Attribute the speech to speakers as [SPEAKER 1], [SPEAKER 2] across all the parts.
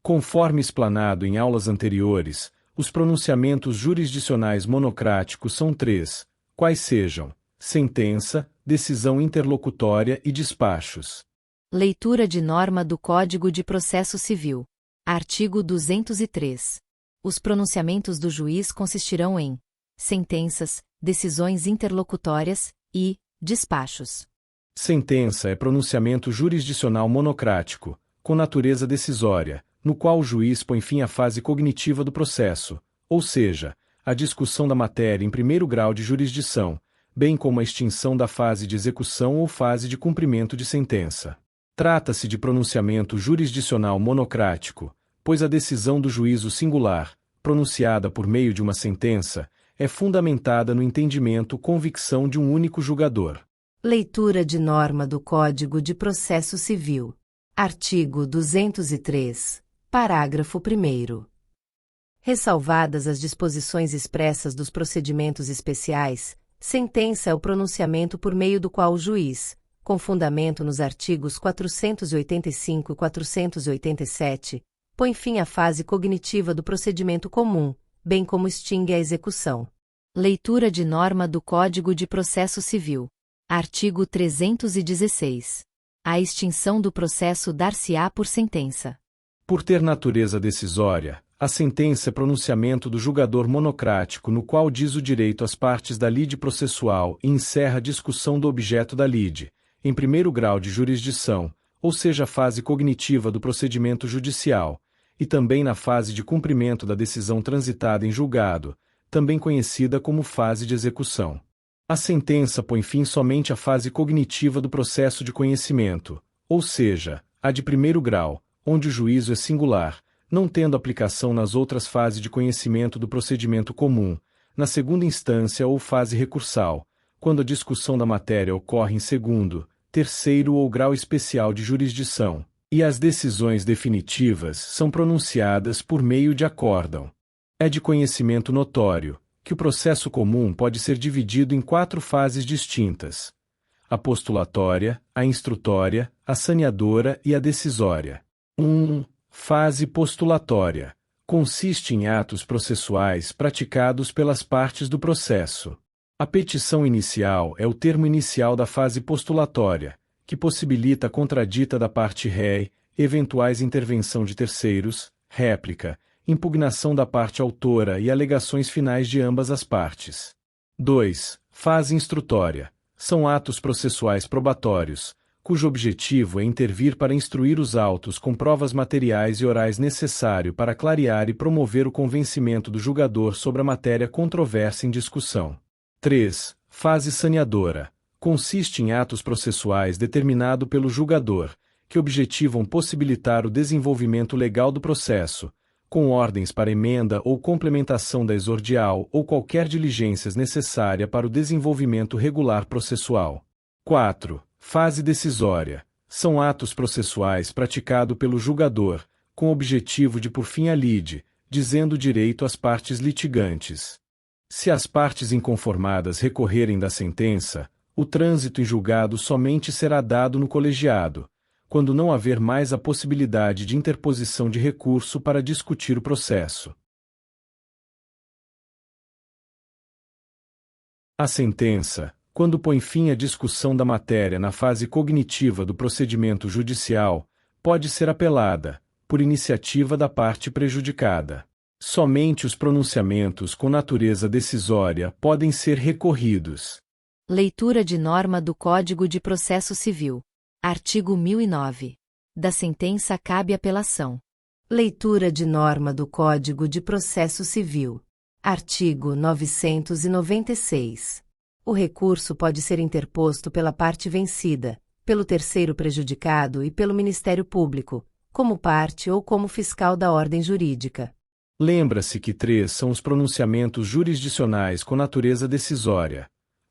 [SPEAKER 1] Conforme explanado em aulas anteriores, os pronunciamentos jurisdicionais monocráticos são três, quais sejam: sentença, decisão interlocutória e despachos.
[SPEAKER 2] Leitura de norma do Código de Processo Civil. Artigo 203. Os pronunciamentos do juiz consistirão em sentenças, decisões interlocutórias e despachos.
[SPEAKER 1] Sentença é pronunciamento jurisdicional monocrático, com natureza decisória, no qual o juiz põe fim à fase cognitiva do processo, ou seja, a discussão da matéria em primeiro grau de jurisdição, bem como a extinção da fase de execução ou fase de cumprimento de sentença. Trata-se de pronunciamento jurisdicional monocrático, pois a decisão do juízo singular, pronunciada por meio de uma sentença, é fundamentada no entendimento-convicção de um único julgador.
[SPEAKER 2] Leitura de norma do Código de Processo Civil. Artigo 203. Parágrafo 1º. Ressalvadas as disposições expressas dos procedimentos especiais, sentença é o pronunciamento por meio do qual o juiz, com fundamento nos artigos 485 e 487, põe fim à fase cognitiva do procedimento comum, bem como extingue a execução. Leitura de norma do Código de Processo Civil. Artigo 316. A extinção do processo dar-se-á por sentença.
[SPEAKER 1] Por ter natureza decisória, a sentença é pronunciamento do julgador monocrático no qual diz o direito às partes da lide processual e encerra a discussão do objeto da lide, em primeiro grau de jurisdição, ou seja, a fase cognitiva do procedimento judicial, e também na fase de cumprimento da decisão transitada em julgado, também conhecida como fase de execução. A sentença põe fim somente à fase cognitiva do processo de conhecimento, ou seja, a de primeiro grau, onde o juízo é singular, não tendo aplicação nas outras fases de conhecimento do procedimento comum, na segunda instância ou fase recursal, quando a discussão da matéria ocorre em segundo, terceiro ou grau especial de jurisdição, e as decisões definitivas são pronunciadas por meio de acórdão. É de conhecimento notório que o processo comum pode ser dividido em 4 fases distintas: a postulatória, a instrutória, a saneadora e a decisória. 1. Fase postulatória. Consiste em atos processuais praticados pelas partes do processo. A petição inicial é o termo inicial da fase postulatória, que possibilita a contradita da parte ré, eventuais intervenção de terceiros, réplica, impugnação da parte autora e alegações finais de ambas as partes. 2. Fase instrutória. São atos processuais probatórios, cujo objetivo é intervir para instruir os autos com provas materiais e orais necessário para clarear e promover o convencimento do julgador sobre a matéria controversa em discussão. 3. Fase saneadora. Consiste em atos processuais determinado pelo julgador, que objetivam possibilitar o desenvolvimento legal do processo, com ordens para emenda ou complementação da exordial ou qualquer diligências necessária para o desenvolvimento regular processual. 4. Fase decisória. São atos processuais praticados pelo julgador, com o objetivo de por fim a lide, dizendo direito às partes litigantes. Se as partes inconformadas recorrerem da sentença, o trânsito em julgado somente será dado no colegiado, quando não haver mais a possibilidade de interposição de recurso para discutir o processo. A sentença, quando põe fim à discussão da matéria na fase cognitiva do procedimento judicial, pode ser apelada, por iniciativa da parte prejudicada. Somente os pronunciamentos com natureza decisória podem ser recorridos.
[SPEAKER 2] Leitura de norma do Código de Processo Civil. Artigo 1009. Da sentença cabe apelação. Leitura de norma do Código de Processo Civil. Artigo 996. O recurso pode ser interposto pela parte vencida, pelo terceiro prejudicado e pelo Ministério Público, como parte ou como fiscal da ordem jurídica.
[SPEAKER 1] Lembra-se que 3 são os pronunciamentos jurisdicionais com natureza decisória.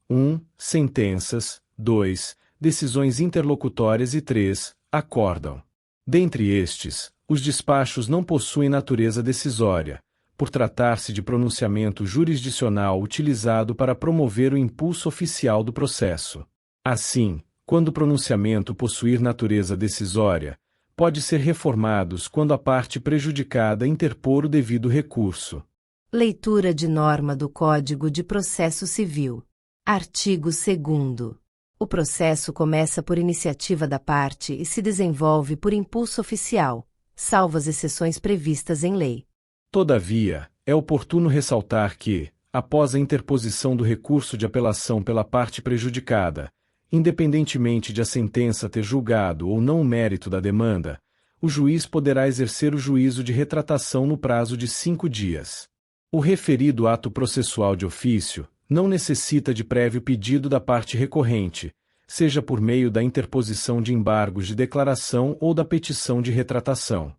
[SPEAKER 1] 1. Sentenças. 2. Decisões interlocutórias e 3. Acórdão. Dentre estes, os despachos não possuem natureza decisória, por tratar-se de pronunciamento jurisdicional utilizado para promover o impulso oficial do processo. Assim, quando o pronunciamento possuir natureza decisória, pode ser reformados quando a parte prejudicada interpor o devido recurso.
[SPEAKER 2] Leitura de norma do Código de Processo Civil. Artigo 2º. O processo começa por iniciativa da parte e se desenvolve por impulso oficial, salvo as exceções previstas em lei.
[SPEAKER 1] Todavia, é oportuno ressaltar que, após a interposição do recurso de apelação pela parte prejudicada, independentemente de a sentença ter julgado ou não o mérito da demanda, o juiz poderá exercer o juízo de retratação no prazo de 5 dias. O referido ato processual de ofício não necessita de prévio pedido da parte recorrente, seja por meio da interposição de embargos de declaração ou da petição de retratação.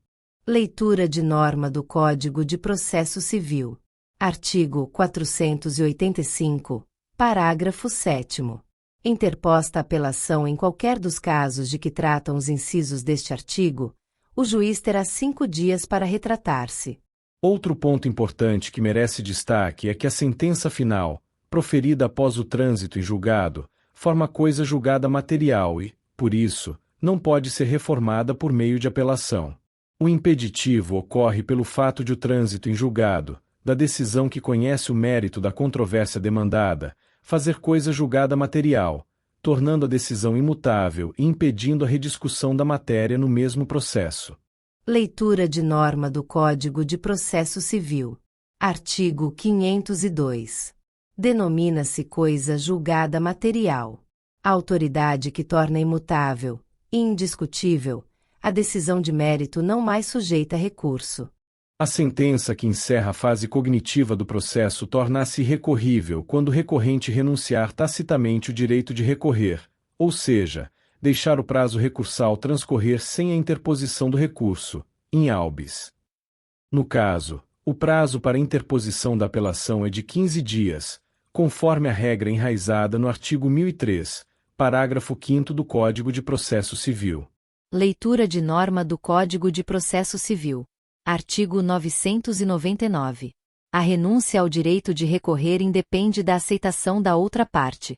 [SPEAKER 2] Leitura de norma do Código de Processo Civil. Artigo 485, parágrafo 7º. Interposta apelação em qualquer dos casos de que tratam os incisos deste artigo, o juiz terá 5 dias para retratar-se.
[SPEAKER 1] Outro ponto importante que merece destaque é que a sentença final, proferida após o trânsito em julgado, forma coisa julgada material e, por isso, não pode ser reformada por meio de apelação. O impeditivo ocorre pelo fato de o trânsito em julgado, da decisão que conhece o mérito da controvérsia demandada, fazer coisa julgada material, tornando a decisão imutável e impedindo a rediscussão da matéria no mesmo processo.
[SPEAKER 2] Leitura de norma do Código de Processo Civil. Artigo 502. Denomina-se coisa julgada material a autoridade que torna imutável e indiscutível a decisão de mérito não mais sujeita a recurso.
[SPEAKER 1] A sentença que encerra a fase cognitiva do processo torna-se irrecorrível quando o recorrente renunciar tacitamente o direito de recorrer, ou seja, deixar o prazo recursal transcorrer sem a interposição do recurso, in albis. No caso, o prazo para interposição da apelação é de 15 dias, conforme a regra enraizada no artigo 1003, parágrafo 5º do Código de Processo Civil.
[SPEAKER 3] Leitura de norma do Código de Processo Civil. Artigo 999. A renúncia ao direito de recorrer independe da aceitação da outra parte.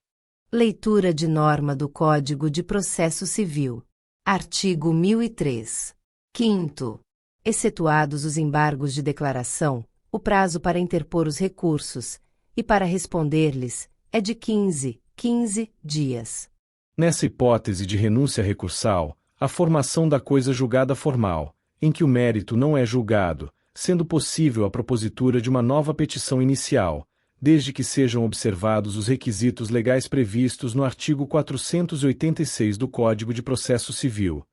[SPEAKER 2] Leitura de norma do Código de Processo Civil. Artigo 1003. 5º. Excetuados os embargos de declaração, o prazo para interpor os recursos, e para responder-lhes, é de 15 dias.
[SPEAKER 1] Nessa hipótese de renúncia recursal, a formação da coisa julgada formal, em que o mérito não é julgado, sendo possível a propositura de uma nova petição inicial, desde que sejam observados os requisitos legais previstos no artigo 486 do Código de Processo Civil.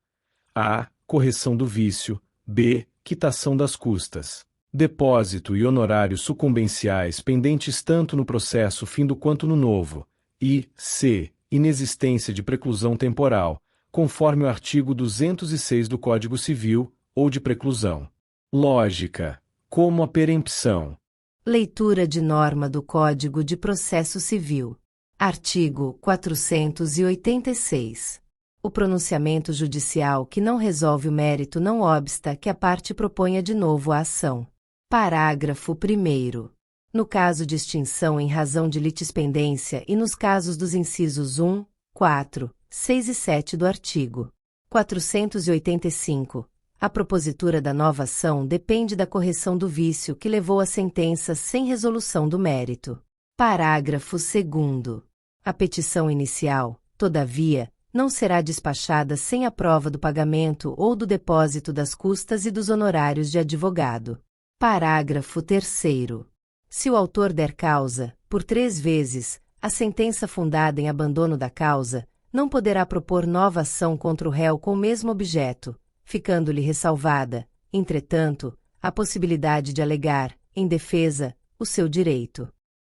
[SPEAKER 1] A. Correção do vício. B. Quitação das custas. Depósito e honorários sucumbenciais pendentes tanto no processo findo quanto no novo. E. C. Inexistência de preclusão temporal, conforme o artigo 206 do Código Civil, ou de preclusão. Lógica, como a perempção.
[SPEAKER 2] Leitura de norma do Código de Processo Civil. Artigo 486. O pronunciamento judicial que não resolve o mérito não obsta que a parte proponha de novo a ação. Parágrafo 1º. No caso de extinção em razão de litispendência e nos casos dos incisos 1, 4, 6 e 7 do artigo 485, a propositura da nova ação depende da correção do vício que levou à sentença sem resolução do mérito. Parágrafo 2º. A petição inicial, todavia, não será despachada sem a prova do pagamento ou do depósito das custas e dos honorários de advogado. Parágrafo 3º. Se o autor der causa, por 3 vezes, a sentença fundada em abandono da causa, não poderá propor nova ação contra o réu com o mesmo objeto, ficando-lhe ressalvada, entretanto, a possibilidade de alegar, em defesa, o seu direito.